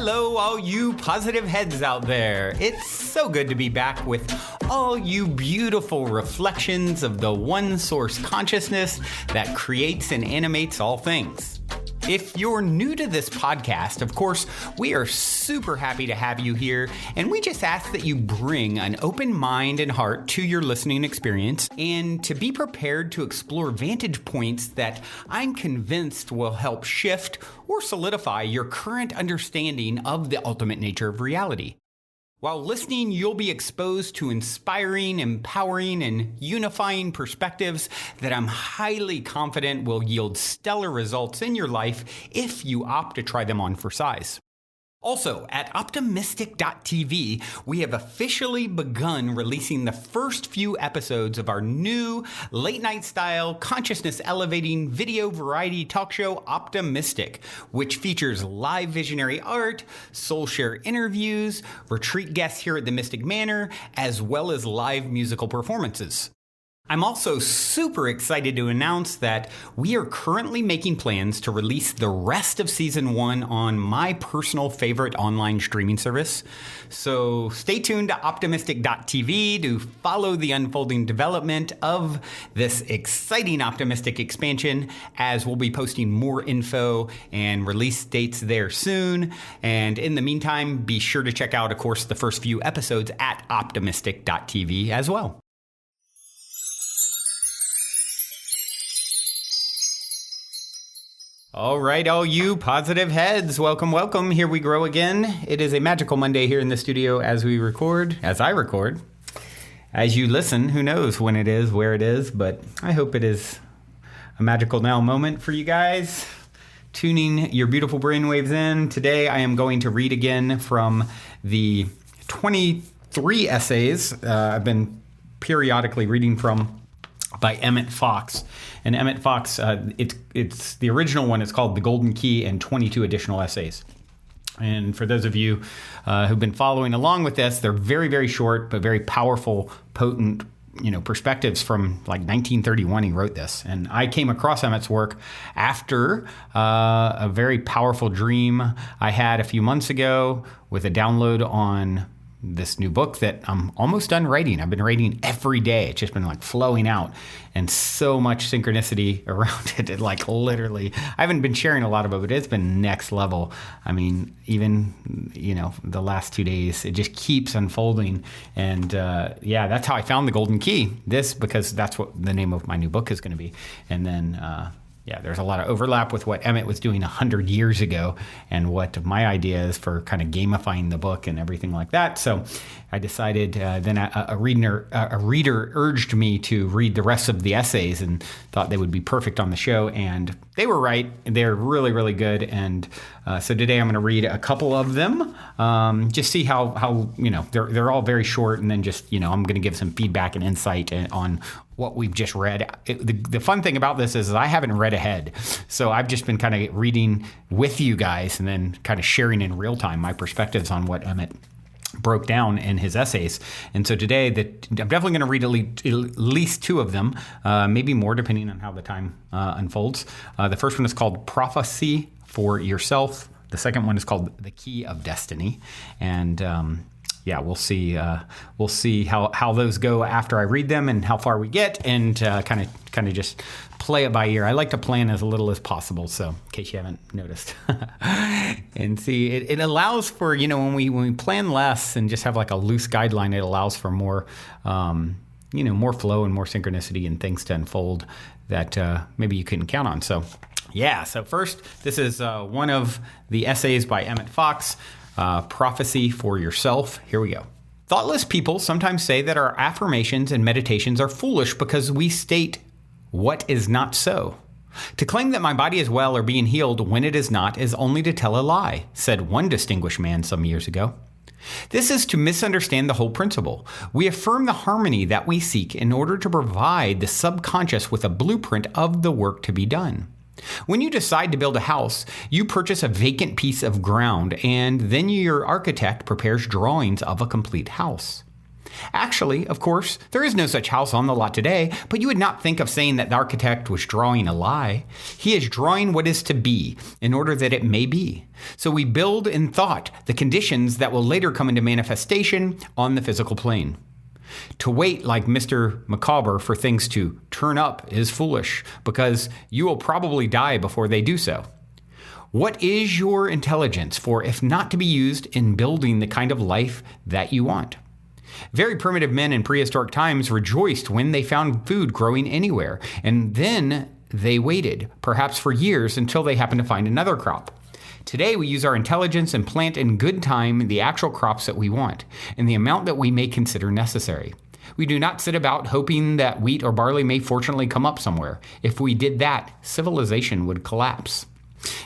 Hello, all you positive heads out there. It's so good to be back with all you beautiful reflections of the one source consciousness that creates and animates all things. If you're new to this podcast, of course, we are super happy to have you here, and we just ask that you bring an open mind and heart to your listening experience and to be prepared to explore vantage points that I'm convinced will help shift or solidify your current understanding of the ultimate nature of reality. While listening, you'll be exposed to inspiring, empowering, and unifying perspectives that I'm highly confident will yield stellar results in your life if you opt to try them on for size. Also, at optimistic.tv, we have officially begun releasing the first few episodes of our new late-night style, consciousness-elevating video variety talk show, Optimistic, which features live visionary art, soul share interviews, retreat guests here at the Mystic Manor, as well as live musical performances. I'm also super excited to announce that we are currently making plans to release the rest of Season 1 on my personal favorite online streaming service. So stay tuned to optimistic.tv to follow the unfolding development of this exciting Optimistic expansion, as we'll be posting more info and release dates there soon. And in the meantime, be sure to check out, of course, the first few episodes at optimistic.tv as well. All right, all you positive heads, welcome, welcome. Here we grow again. It is a magical Monday here in the studio as I record. As you listen, who knows when it is, where it is, but I hope it is a magical now moment for you guys. Tuning your beautiful brainwaves in. Today I am going to read again from the 23 essays I've been periodically reading from by Emmet Fox. And Emmet Fox, it's the original one. It's called The Golden Key, and 22 additional essays. And for those of you who've been following along with this, they're very, very short, but very powerful, potent, perspectives from like 1931. He wrote this. And I came across Emmet's work after a very powerful dream I had a few months ago with a download on this new book that I'm almost done writing. I've been writing every day. It's just been like flowing out, and so much synchronicity around it. Like literally, I haven't been sharing a lot of it, but it's been next level. I mean, even, the last 2 days, it just keeps unfolding. And that's how I found the Golden Key. Because that's what the name of my new book is going to be. And then, there's a lot of overlap with what Emmet was doing 100 years ago and what my idea is for kind of gamifying the book and everything like that. So I decided, then a reader urged me to read the rest of the essays and thought they would be perfect on the show. And they were right. They're really, really good. And so today I'm going to read a couple of them, just see how they're all very short. And then just, I'm going to give some feedback and insight on what we've just read. The fun thing about this is I haven't read ahead. So I've just been kind of reading with you guys and then kind of sharing in real time my perspectives on what Emmet broke down in his essays. And so today I'm definitely going to read at least two of them, maybe more depending on how the time unfolds. The first one is called Prophecy for Yourself. The second one is called The Key of Destiny. And we'll see how those go after I read them and how far we get, and kind of just play it by ear. I like to plan as little as possible, so in case you haven't noticed. And see, it allows for, when we plan less and just have like a loose guideline, it allows for more more flow and more synchronicity and things to unfold that maybe you couldn't count on. So first, this is one of the essays by Emmet Fox, Prophecy for Yourself. Here we go. Thoughtless people sometimes say that our affirmations and meditations are foolish because we state what is not so. To claim that my body is well or being healed when it is not is only to tell a lie, said one distinguished man some years ago. This is to misunderstand the whole principle. We affirm the harmony that we seek in order to provide the subconscious with a blueprint of the work to be done. When you decide to build a house, you purchase a vacant piece of ground, and then your architect prepares drawings of a complete house. Actually, of course, there is no such house on the lot today, but you would not think of saying that the architect was drawing a lie. He is drawing what is to be in order that it may be. So we build in thought the conditions that will later come into manifestation on the physical plane. To wait like Mr. Macabre for things to turn up is foolish, because you will probably die before they do so. What is your intelligence for if not to be used in building the kind of life that you want? Very primitive men in prehistoric times rejoiced when they found food growing anywhere, and then they waited, perhaps for years, until they happened to find another crop. Today, we use our intelligence and plant in good time the actual crops that we want, in the amount that we may consider necessary. We do not sit about hoping that wheat or barley may fortunately come up somewhere. If we did that, civilization would collapse.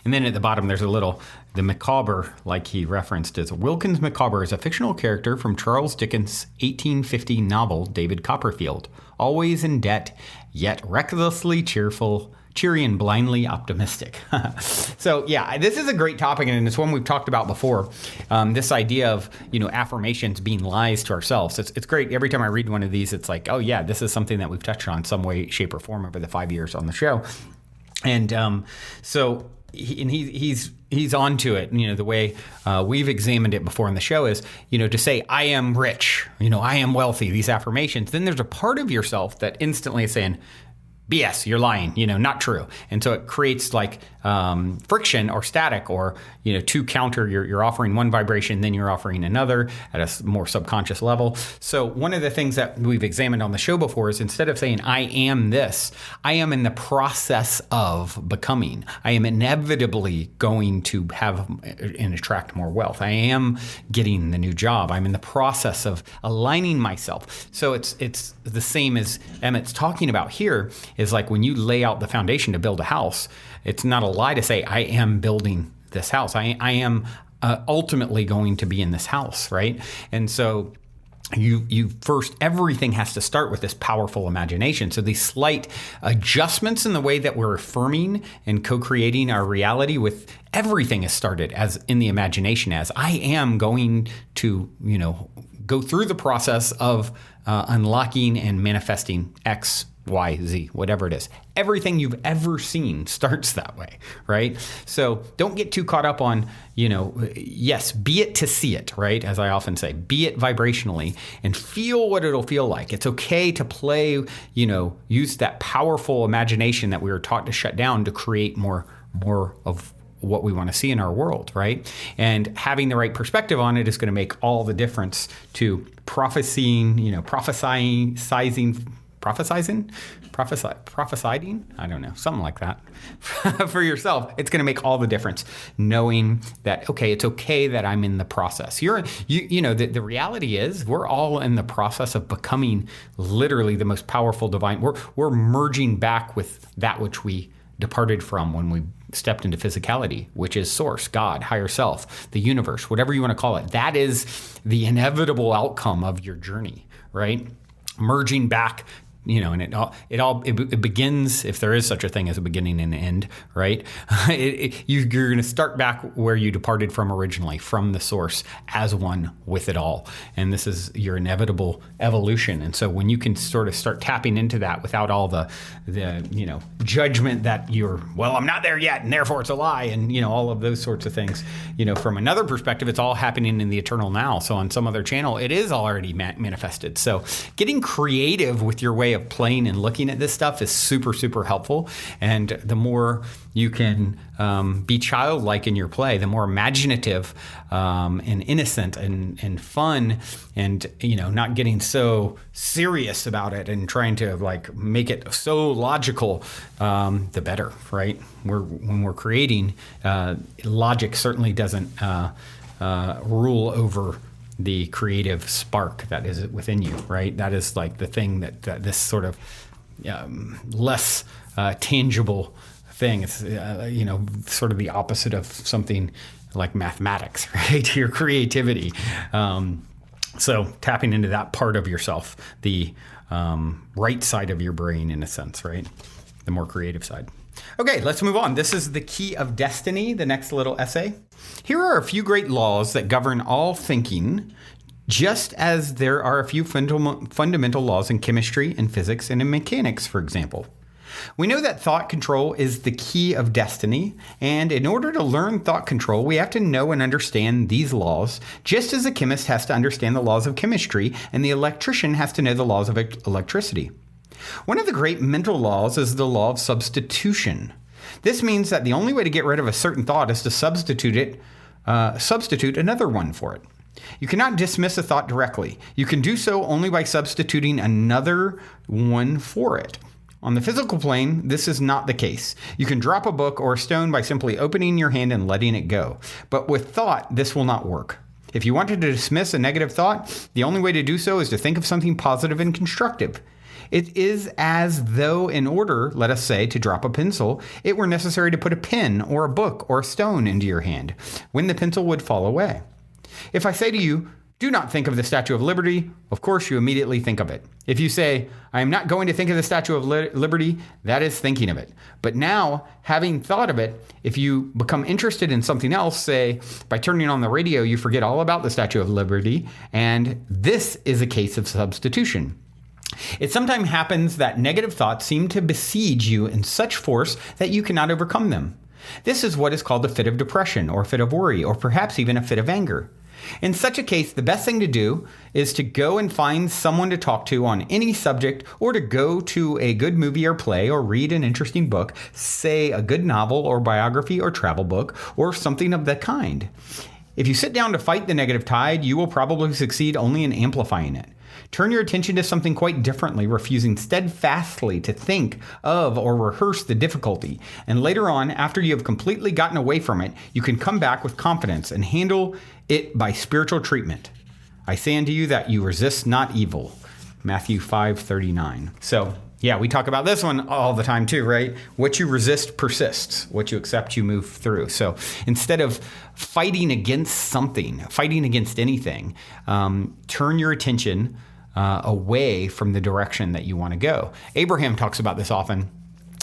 And then at the bottom, there's the Macabre, like he referenced, is Wilkins Macabre is a fictional character from Charles Dickens' 1850 novel, David Copperfield. Always in debt, yet recklessly cheery and blindly optimistic. So yeah, this is a great topic, and it's one we've talked about before. This idea of, affirmations being lies to ourselves. It's great. Every time I read one of these, it's like, oh yeah, this is something that we've touched on some way, shape, or form over the 5 years on the show. And he's onto it. The way we've examined it before in the show is, to say, I am rich, I am wealthy, these affirmations. Then there's a part of yourself that instantly is saying, BS, you're lying, not true. And so it creates like friction or static, or, to counter, you're offering one vibration, then you're offering another at a more subconscious level. So one of the things that we've examined on the show before is, instead of saying, I am this, I am in the process of becoming. I am inevitably going to have and attract more wealth. I am getting the new job. I'm in the process of aligning myself. So it's the same as Emmet's talking about here, is like when you lay out the foundation to build a house, it's not a lie to say, I am building this house. I am ultimately going to be in this house, right? And so you first, everything has to start with this powerful imagination. So these slight adjustments in the way that we're affirming and co-creating our reality with everything is started as in the imagination, as I am going to, go through the process of unlocking and manifesting X, Y, Z, whatever it is. Everything you've ever seen starts that way, right? So don't get too caught up on, yes, be it to see it, right? As I often say, be it vibrationally and feel what it'll feel like. It's okay to play, use that powerful imagination that we were taught to shut down to create more of what we want to see in our world, right? And having the right perspective on it is going to make all the difference to prophesying, prophesying, I don't know, something like that for yourself. It's going to make all the difference, knowing that, okay, it's okay that I'm in the process. The reality is we're all in the process of becoming literally the most powerful divine. We're merging back with that which we departed from when we stepped into physicality, which is source, God, higher self, the universe, whatever you want to call it. That is the inevitable outcome of your journey, right? Merging back, and it begins, if there is such a thing as a beginning and an end, right? You're going to start back where you departed from originally, from the source, as one with it all. And this is your inevitable evolution. And so when you can sort of start tapping into that without all the judgment that I'm not there yet, and therefore it's a lie, and, all of those sorts of things, from another perspective, it's all happening in the eternal now. So on some other channel, it is already manifested. So getting creative with your way of playing and looking at this stuff is super, super helpful. And the more you can be childlike in your play, the more imaginative and innocent and fun, and not getting so serious about it and trying to like make it so logical, the better, right? When we're creating, logic certainly doesn't rule over the creative spark that is within you, right? That is like the thing that this sort of less tangible thing. It's sort of the opposite of something like mathematics, right? Your creativity. So tapping into that part of yourself, the right side of your brain, in a sense, right? The more creative side. Okay, let's move on. This is The Key of Destiny, the next little essay. Here are a few great laws that govern all thinking just as there are a few fundamental laws in chemistry and physics and in mechanics, for example. We know that thought control is the key of destiny, and in order to learn thought control, we have to know and understand these laws, just as a chemist has to understand the laws of chemistry and the electrician has to know the laws of electricity. One of the great mental laws is the law of substitution. This means that the only way to get rid of a certain thought is to substitute another one for it. You cannot dismiss a thought directly. You can do so only by substituting another one for it. On the physical plane, this is not the case. You can drop a book or a stone by simply opening your hand and letting it go. But with thought, this will not work. If you wanted to dismiss a negative thought, the only way to do so is to think of something positive and constructive. It is as though in order, let us say, to drop a pencil, it were necessary to put a pen or a book or a stone into your hand, when the pencil would fall away. If I say to you, do not think of the Statue of Liberty, of course you immediately think of it. If you say, I am not going to think of the Statue of Liberty, that is thinking of it. But now, having thought of it, if you become interested in something else, say, by turning on the radio, you forget all about the Statue of Liberty, and this is a case of substitution. It sometimes happens that negative thoughts seem to besiege you in such force that you cannot overcome them. This is what is called a fit of depression, or fit of worry, or perhaps even a fit of anger. In such a case, the best thing to do is to go and find someone to talk to on any subject, or to go to a good movie or play, or read an interesting book, say a good novel or biography or travel book, or something of that kind. If you sit down to fight the negative tide, you will probably succeed only in amplifying it. Turn your attention to something quite differently, refusing steadfastly to think of or rehearse the difficulty. And later on, after you have completely gotten away from it, you can come back with confidence and handle it by spiritual treatment. I say unto you that you resist not evil. Matthew 5:39. So, yeah, we talk about this one all the time too, right? What you resist persists. What you accept, you move through. So instead of fighting against something, fighting against anything, turn your attention away from the direction that you want to go. Abraham talks about this often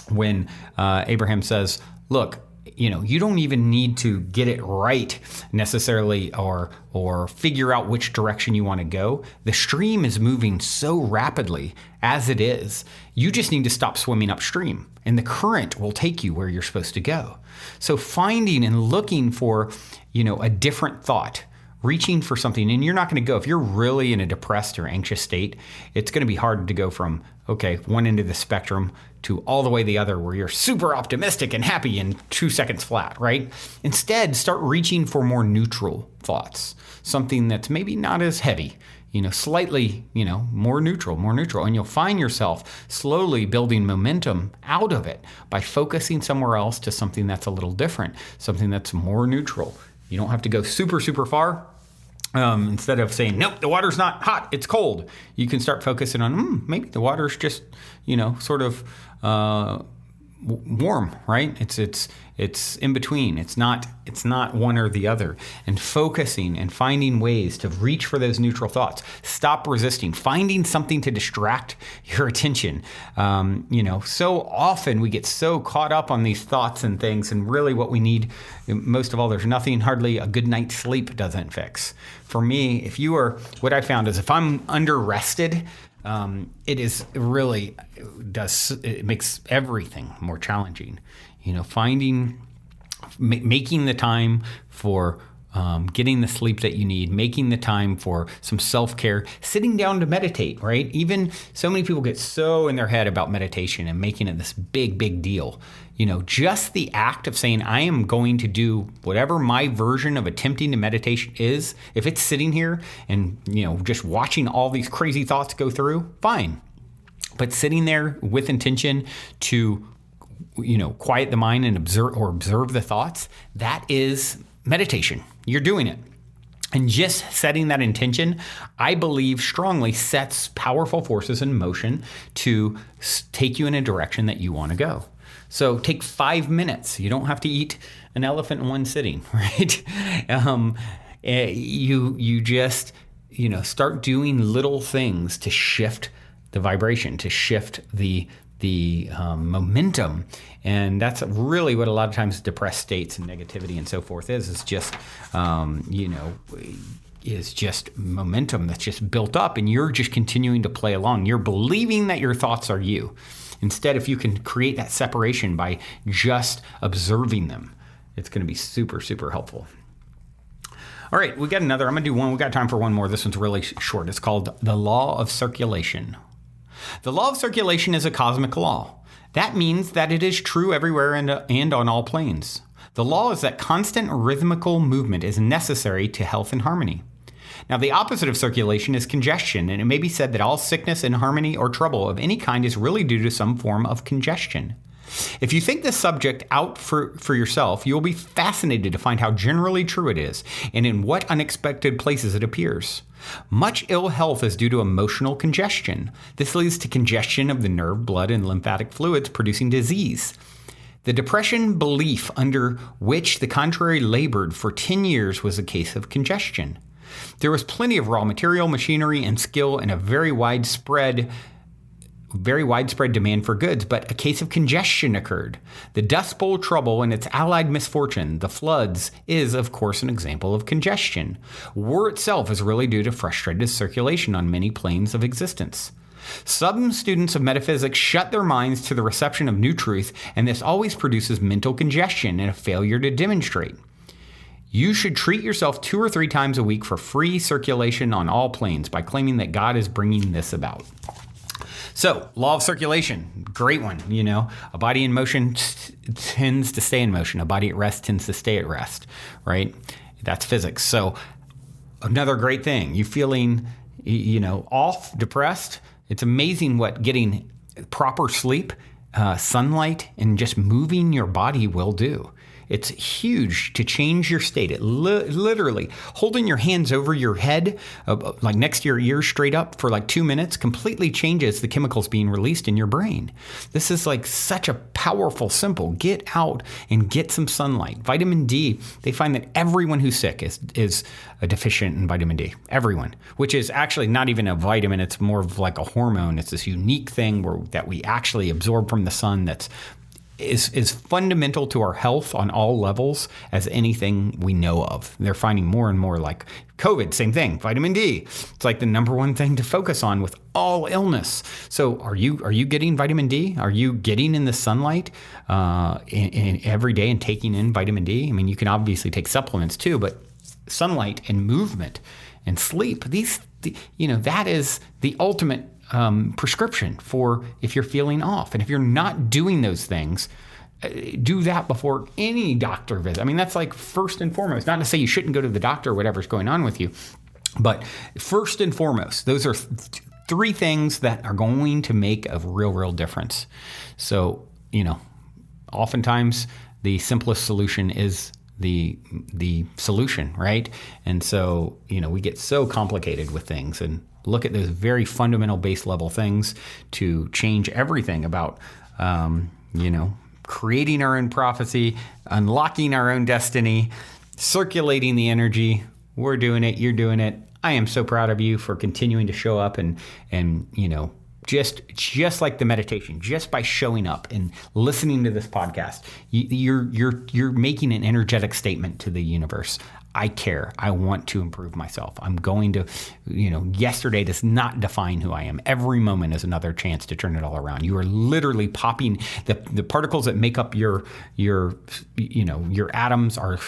when Abraham says, look, you don't even need to get it right necessarily or figure out which direction you want to go. The stream is moving so rapidly as it is. You just need to stop swimming upstream, and the current will take you where you're supposed to go. So finding and looking for, a different thought, reaching for something, and you're not going to go, if you're really in a depressed or anxious state, it's going to be hard to go from, one end of the spectrum to all the way the other where you're super optimistic and happy in 2 seconds flat, right? Instead, start reaching for more neutral thoughts, something that's maybe not as heavy, slightly, more neutral, and you'll find yourself slowly building momentum out of it by focusing somewhere else to something that's a little different, something that's more neutral. You don't have to go super, super far. Instead of saying, nope, the water's not hot, it's cold, you can start focusing on, maybe the water's just, sort of warm, right? It's in between. It's not one or the other. And focusing and finding ways to reach for those neutral thoughts. Stop resisting. Finding something to distract your attention. So often we get so caught up on these thoughts and things, and really what we need, most of all, there's nothing hardly a good night's sleep doesn't fix. For me, what I found is if I'm under-rested, it makes everything more challenging. Making the time for getting the sleep that you need, making the time for some self-care, sitting down to meditate, right? Even so many people get so in their head about meditation and making it this big, big deal. Just the act of saying, I am going to do whatever my version of attempting to meditation is, if it's sitting here and, just watching all these crazy thoughts go through, fine. But sitting there with intention to, quiet the mind and observe the thoughts, that is meditation. You're doing it. And just setting that intention, I believe strongly sets powerful forces in motion to take you in a direction that you want to go. So take 5 minutes. You don't have to eat an elephant in one sitting, right? You just, start doing little things to shift the vibration, to shift the momentum. And that's really what a lot of times depressed states and negativity and so forth is just, is just momentum that's just built up, and you're just continuing to play along. You're believing that your thoughts are you. Instead, if you can create that separation by just observing them, it's going to be super, super helpful. All right, we got another. I'm going to do one. We got time for one more. This one's really short. It's called the law of circulation. The law of circulation is a cosmic law. That means that it is true everywhere and on all planes. The law is that constant rhythmical movement is necessary to health and harmony. Now, the opposite of circulation is congestion, and it may be said that all sickness, inharmony, or trouble of any kind is really due to some form of congestion. If you think this subject out for yourself, you'll be fascinated to find how generally true it is, and in what unexpected places it appears. Much ill health is due to emotional congestion. This leads to congestion of the nerve, blood, and lymphatic fluids, producing disease. The depression belief under which the contrary labored for 10 years was a case of congestion. There was plenty of raw material, machinery, and skill, and a very widespread demand for goods, but a case of congestion occurred. The Dust Bowl trouble and its allied misfortune, the floods, is, of course, an example of congestion. War itself is really due to frustrated circulation on many planes of existence. Some students of metaphysics shut their minds to the reception of new truth, and this always produces mental congestion and a failure to demonstrate. You should treat yourself 2 or 3 times a week for free circulation on all planes by claiming that God is bringing this about. So, law of circulation, great one. A body in motion tends to stay in motion. A body at rest tends to stay at rest, right? That's physics. So, another great thing. You feeling, off, depressed? It's amazing what getting proper sleep, sunlight, and just moving your body will do. It's huge to change your state. It literally holding your hands over your head, like next to your ears straight up for like 2 minutes, completely changes the chemicals being released in your brain. This is like such a powerful, simple. Get out and get some sunlight. Vitamin D, they find that everyone who's sick is deficient in vitamin D. Everyone, which is actually not even a vitamin. It's more of like a hormone. It's this unique thing that we actually absorb from the sun that's is fundamental to our health on all levels as anything we know of. They're finding more and more, like COVID, same thing, vitamin D. It's like the number one thing to focus on with all illness. So are you getting vitamin D? Are you getting in the sunlight in every day and taking in vitamin D? I mean, you can obviously take supplements too, but sunlight and movement and sleep, that is the ultimate prescription for if you're feeling off. And if you're not doing those things, do that before any doctor visit. I mean, that's like first and foremost. Not to say you shouldn't go to the doctor or whatever's going on with you, but first and foremost, those are 3 things that are going to make a real difference. So, oftentimes the simplest solution is the solution, right? And so, we get so complicated with things and look at those very fundamental base level things to change everything about, creating our own prophecy, unlocking our own destiny, circulating the energy. We're doing it. You're doing it. I am so proud of you for continuing to show up and just like the meditation, just by showing up and listening to this podcast, you're making an energetic statement to the universe. I care. I want to improve myself. I'm going to, yesterday does not define who I am. Every moment is another chance to turn it all around. You are literally popping the particles that make up your atoms are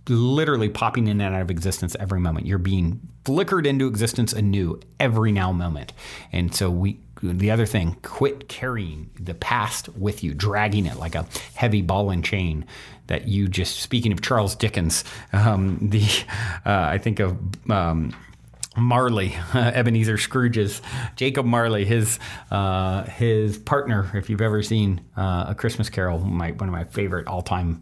literally popping in and out of existence every moment. You're being flickered into existence anew every now moment. And so the other thing, quit carrying the past with you, dragging it like a heavy ball and chain that you just, speaking of Charles Dickens, I think of Marley, Ebenezer Scrooge's, Jacob Marley, his partner, if you've ever seen A Christmas Carol, one of my favorite all-time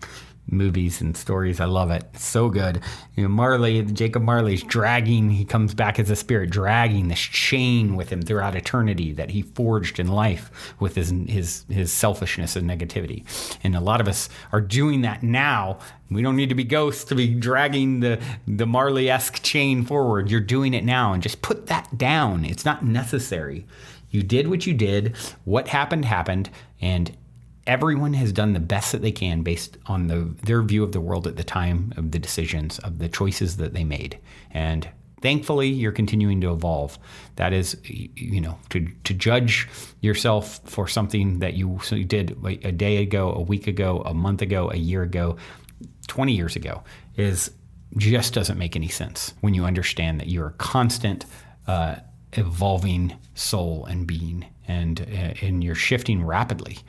movies and stories. I love it. It's so good. Jacob Marley's he comes back as a spirit, dragging this chain with him throughout eternity that he forged in life with his selfishness and negativity. And a lot of us are doing that now. We don't need to be ghosts to be dragging the Marley-esque chain forward. You're doing it now, and just put that down. It's not necessary. You did what you did. What happened, and everyone has done the best that they can based on their view of the world at the time of the decisions, of the choices that they made. And thankfully, you're continuing to evolve. That is, to judge yourself for something that you did a day ago, a week ago, a month ago, a year ago, 20 years ago just doesn't make any sense when you understand that you're a constant evolving soul and being, and you're shifting rapidly.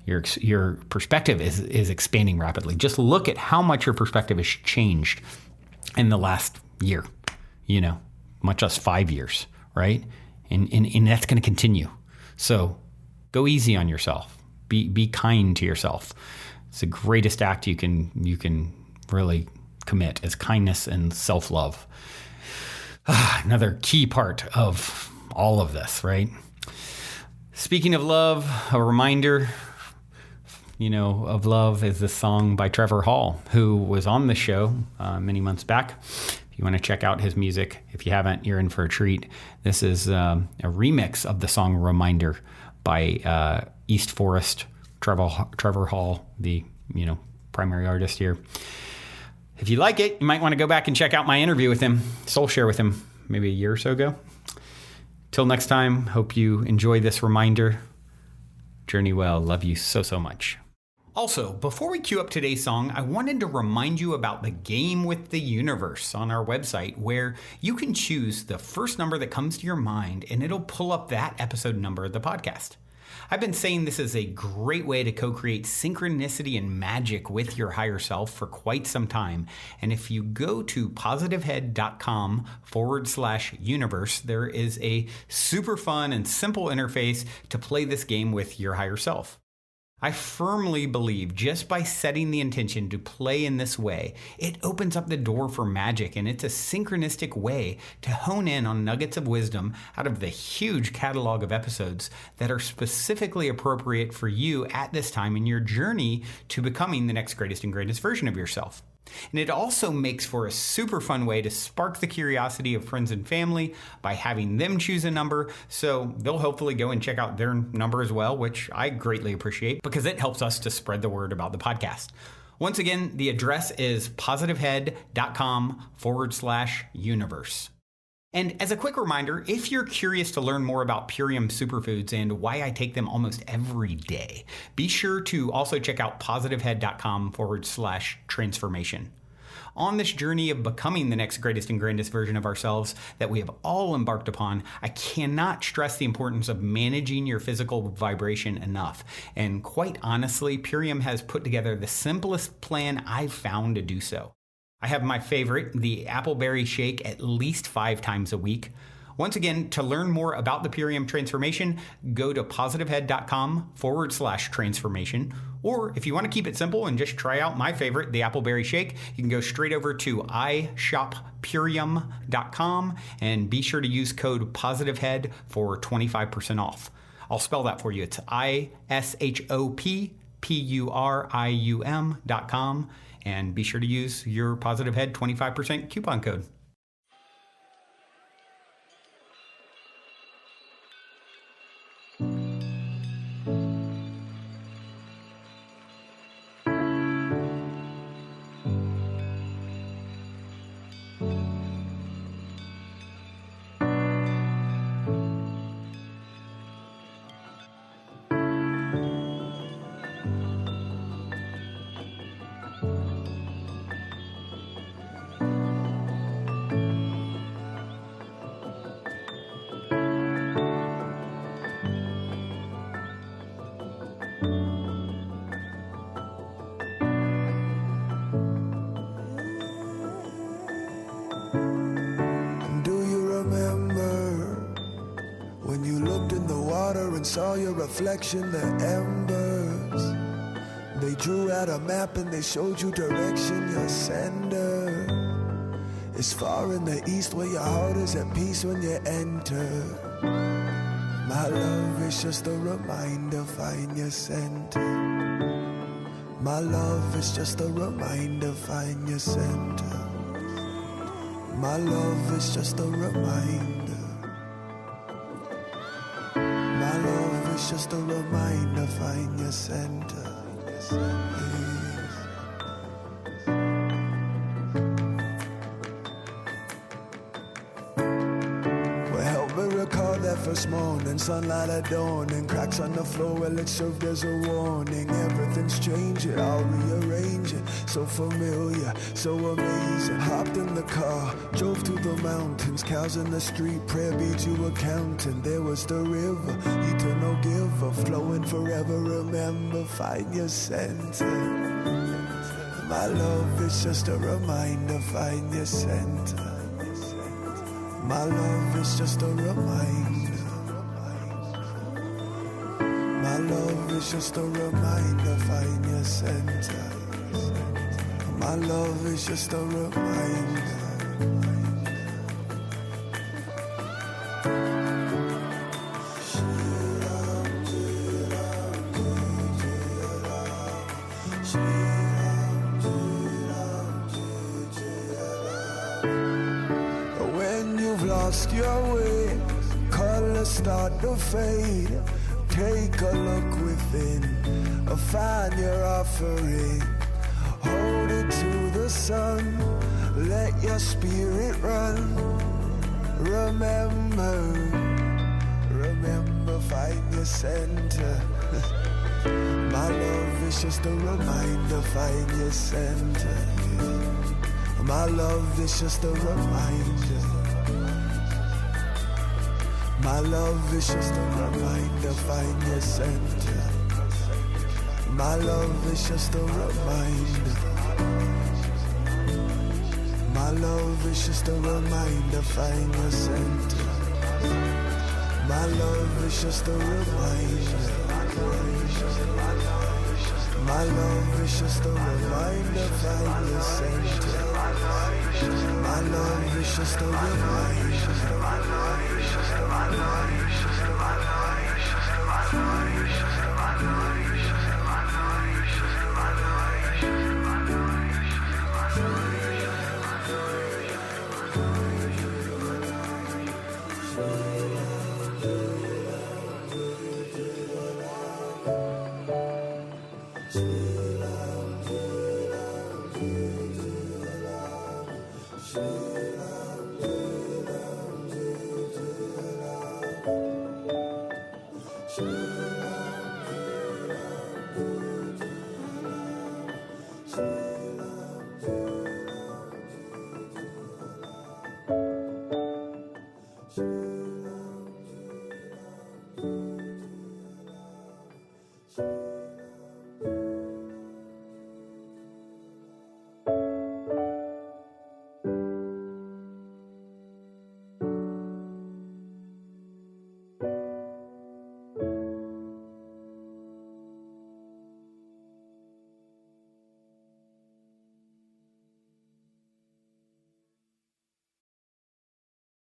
Your perspective is expanding rapidly. Just look at how much your perspective has changed in the last year, much less 5 years, right? And that's going to continue. So go easy on yourself. Be kind to yourself. It's the greatest act you can really commit is kindness and self-love. Another key part of all of this, right? Speaking of love, a reminder, of love is this song by Trevor Hall, who was on the show many months back. If you want to check out his music, if you haven't, you're in for a treat. This is a remix of the song Reminder by East Forest, Trevor Hall, the primary artist here. If you like it, you might want to go back and check out my interview with him, Soul Share with him, maybe a year or so ago. Till next time, hope you enjoy this reminder. Journey well. Love you so, so much. Also, before we cue up today's song, I wanted to remind you about the game with the universe on our website, where you can choose the first number that comes to your mind, and it'll pull up that episode number of the podcast. I've been saying this is a great way to co-create synchronicity and magic with your higher self for quite some time. And if you go to positivehead.com/universe, there is a super fun and simple interface to play this game with your higher self. I firmly believe just by setting the intention to play in this way, it opens up the door for magic, and it's a synchronistic way to hone in on nuggets of wisdom out of the huge catalog of episodes that are specifically appropriate for you at this time in your journey to becoming the next greatest and greatest version of yourself. And it also makes for a super fun way to spark the curiosity of friends and family by having them choose a number, so they'll hopefully go and check out their number as well, which I greatly appreciate because it helps us to spread the word about the podcast. Once again, the address is positivehead.com/universe. And as a quick reminder, if you're curious to learn more about Purium superfoods and why I take them almost every day, be sure to also check out positivehead.com/transformation. On this journey of becoming the next greatest and grandest version of ourselves that we have all embarked upon, I cannot stress the importance of managing your physical vibration enough. And quite honestly, Purium has put together the simplest plan I've found to do so. I have my favorite, the appleberry shake, at least 5 times a week. Once again, to learn more about the Purium transformation, go to positivehead.com/transformation. Or if you want to keep it simple and just try out my favorite, the appleberry shake, you can go straight over to ishoppurium.com and be sure to use code positivehead for 25% off. I'll spell that for you. It's ishoppurium.com. And be sure to use your Positive Head 25% coupon code. Saw your reflection, the embers. They drew out a map and they showed you direction. Your sender is far in the east, where your heart is at peace when you enter. My love is just a reminder, find your center. My love is just a reminder, find your center. My love is just a reminder. It's just a reminder, find your center. morning, sunlight at dawn, and cracks on the floor, well, it served as a warning. Everything's changing, I'll rearrange it. So familiar, so amazing. Hopped in the car, drove through the mountains, cows in the street, prayer beads you were counting. There was the river, eternal giver, flowing forever. Remember, find your center. My love is just a reminder, find your center. My love is just a reminder. My love is just a reminder, find your center. My love is just a reminder. Lost your way, colors start to fade. Take a look within, find your offering. Hold it to the sun, let your spirit run. Remember, remember, find your center. My love is just a reminder, find your center. My love is just a reminder. My love is just a reminder, find your center. My love is just a reminder. My love is just a reminder, find your center. My love is just a reminder. My love is just a reminder, find your center. My love is just a reminder. Yeah.